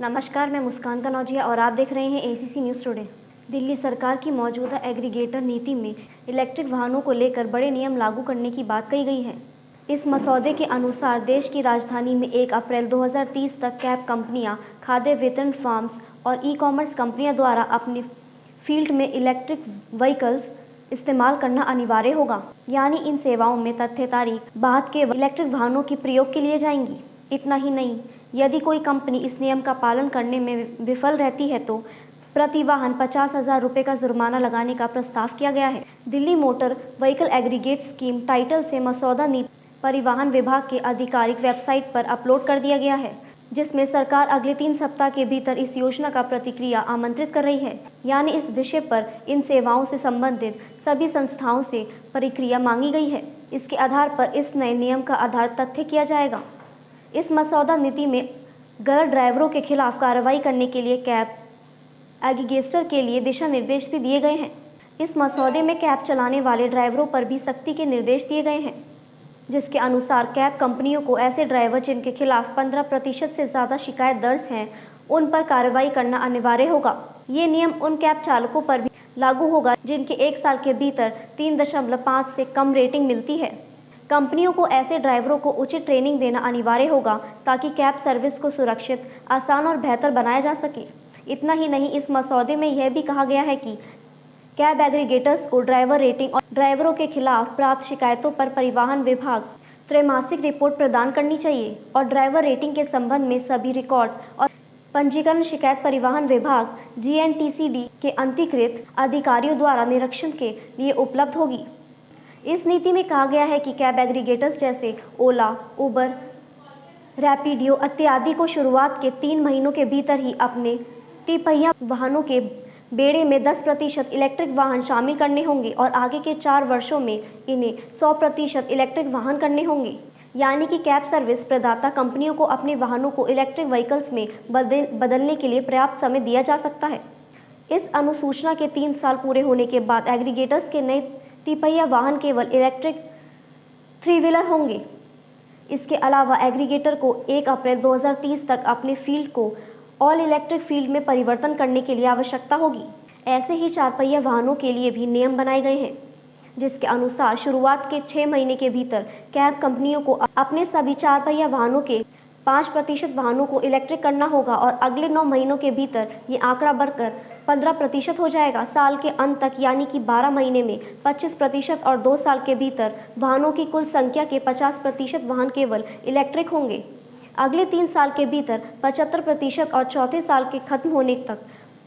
नमस्कार, मैं मुस्कान कनौजिया और आप देख रहे हैं एसीसी न्यूज़ टुडे। दिल्ली सरकार की मौजूदा एग्रीगेटर नीति में इलेक्ट्रिक वाहनों को लेकर बड़े नियम लागू करने की बात कही गई है। इस मसौदे के अनुसार देश की राजधानी में 1 अप्रैल 2030 तक कैब कंपनियां, खाद्य वितरण फर्म्स और ई-कॉमर्स कंपनियां द्वारा अपने फील्ड में इलेक्ट्रिक व्हीकल्स इस्तेमाल करना अनिवार्य होगा। यानी इन सेवाओं में तथ्य तारीख बाद के इलेक्ट्रिक वाहनों के प्रयोग के लिए जाएंगी। इतना ही नहीं, यदि कोई कंपनी इस नियम का पालन करने में विफल रहती है तो प्रति वाहन 50,000 रुपये का जुर्माना लगाने का प्रस्ताव किया गया है। Delhi motor vehicle aggregate scheme title से मसौदा नीति परिवहन विभाग के आधिकारिक वेबसाइट पर अपलोड कर दिया गया है, जिसमें सरकार अगले 3 सप्ताह के भीतर इस योजना का प्रतिक्रिया आमंत्रित कर रही है। यानी इस विषय पर इन सेवाओं से संबंधित सभी संस्थाओं से प्रतिक्रिया मांगी गई है। इसके आधार पर इस नए नियम का आधार तथ्य किया जाएगा। इस मसौदा नीति में गलत ड्राइवरों के खिलाफ कार्रवाई करने के लिए कैब एग्रीगेटर के लिए दिशा निर्देश भी दिए गए हैं। इस मसौदे में कैब चलाने वाले ड्राइवरों पर भी सख्ती के निर्देश दिए गए हैं, जिसके अनुसार कैब कंपनियों को ऐसे ड्राइवर जिनके खिलाफ 15% से ज़्यादा शिकायत दर्ज हैं, उन पर कार्रवाई करना अनिवार्य होगा। ये नियम उन कैब चालकों पर भी लागू होगा जिनके 1 साल के भीतर 3.5 से कम रेटिंग मिलती है। कंपनियों को ऐसे ड्राइवरों को उचित ट्रेनिंग देना अनिवार्य होगा ताकि कैब सर्विस को सुरक्षित, आसान और बेहतर बनाया जा सके। इतना ही नहीं, इस मसौदे में यह भी कहा गया है कि कैब एग्रीगेटर्स को ड्राइवर रेटिंग और ड्राइवरों के खिलाफ प्राप्त शिकायतों पर परिवहन विभाग त्रैमासिक रिपोर्ट प्रदान करनी चाहिए और ड्राइवर रेटिंग के संबंध में सभी रिकॉर्ड और पंजीकरण शिकायत परिवहन विभाग GNTCD के अंतिकृत अधिकारियों द्वारा निरीक्षण के लिए उपलब्ध होगी। इस नीति में कहा गया है कि कैब एग्रीगेटर्स जैसे ओला, उबर, रैपिडो इत्यादि को शुरुआत के 3 महीनों के भीतर ही अपने तिपहिया वाहनों के बेड़े में 10% इलेक्ट्रिक वाहन शामिल करने होंगे और आगे के 4 वर्षों में इन्हें 100% इलेक्ट्रिक वाहन करने होंगे। यानी कि कैब सर्विस प्रदाता कंपनियों को अपने वाहनों को इलेक्ट्रिक व्हीकल्स में बदलने के लिए पर्याप्त समय दिया जा सकता है। इस अनुसूचना के 3 साल पूरे होने के बाद एग्रीगेटर्स के नए तिपहिया वाहन केवल इलेक्ट्रिक 3 व्हीलर होंगे। इसके अलावा एग्रीगेटर को 1 अप्रैल 2030 तक अपने फील्ड को ऑल इलेक्ट्रिक फील्ड में परिवर्तन करने के लिए आवश्यकता होगी। ऐसे ही 4 पहिया वाहनों के लिए भी नियम बनाए गए हैं, जिसके अनुसार शुरुआत के 6 महीने के भीतर कैब कंपनियों को अपने सभी 4 पहिया वाहनों के 5% वाहनों को इलेक्ट्रिक करना होगा और अगले 9 महीनों के भीतर ये आंकड़ा बढ़कर 15% हो जाएगा। साल के अंत तक यानी कि 12 महीने में 25% और 2 साल के भीतर वाहनों की कुल संख्या के 50% वाहन केवल इलेक्ट्रिक होंगे। अगले 3 साल के भीतर 75% और चौथे साल के खत्म होने तक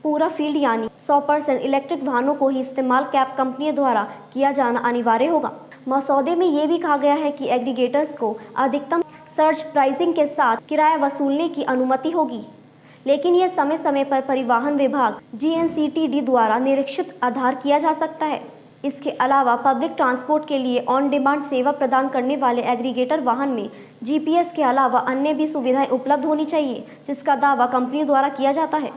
पूरा फील्ड यानी 100% इलेक्ट्रिक वाहनों को ही इस्तेमाल कैब कंपनियों द्वारा किया जाना अनिवार्य होगा। मसौदे में ये भी कहा गया है कि एग्रीगेटर्स को अधिकतम सर्ज प्राइसिंग के साथ किराया वसूलने की अनुमति होगी, लेकिन यह समय समय पर परिवहन विभाग GNCTD द्वारा निरीक्षित आधार किया जा सकता है। इसके अलावा पब्लिक ट्रांसपोर्ट के लिए ऑन डिमांड सेवा प्रदान करने वाले एग्रीगेटर वाहन में GPS के अलावा अन्य भी सुविधाएं उपलब्ध होनी चाहिए, जिसका दावा कंपनियों द्वारा किया जाता है।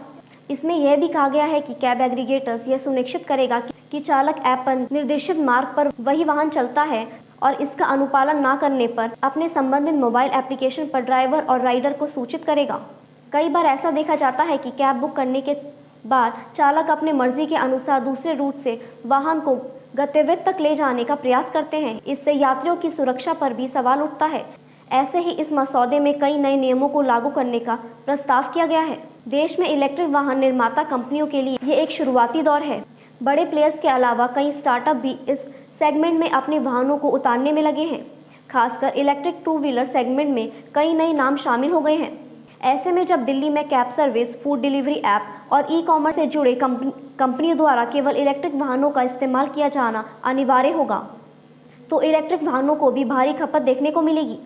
इसमें यह भी कहा गया है कि कैब एग्रीगेटर्स यह सुनिश्चित करेगा कि चालक ऐप पर निर्देशित मार्ग पर वही वाहन चलता है और इसका अनुपालन न करने पर अपने संबंधित मोबाइल एप्लीकेशन पर ड्राइवर और राइडर को सूचित करेगा। कई बार ऐसा देखा जाता है कि कैब बुक करने के बाद चालक अपने मर्जी के अनुसार दूसरे रूट से वाहन को गंतव्य तक ले जाने का प्रयास करते हैं। इससे यात्रियों की सुरक्षा पर भी सवाल उठता है। ऐसे ही इस मसौदे में कई नए नियमों को लागू करने का प्रस्ताव किया गया है। देश में इलेक्ट्रिक वाहन निर्माता कंपनियों के लिए ये एक शुरुआती दौर है। बड़े प्लेयर्स के अलावा कई स्टार्टअप भी इस सेगमेंट में अपने वाहनों को उतारने में लगे हैं। खासकर इलेक्ट्रिक 2 व्हीलर सेगमेंट में कई नए नाम शामिल हो गए हैं। ऐसे में जब दिल्ली में cab service, food delivery app और ई-कॉमर्स से जुड़े कंपनियों द्वारा केवल इलेक्ट्रिक वाहनों का इस्तेमाल किया जाना अनिवार्य होगा, तो इलेक्ट्रिक वाहनों को भी भारी खपत देखने को मिलेगी।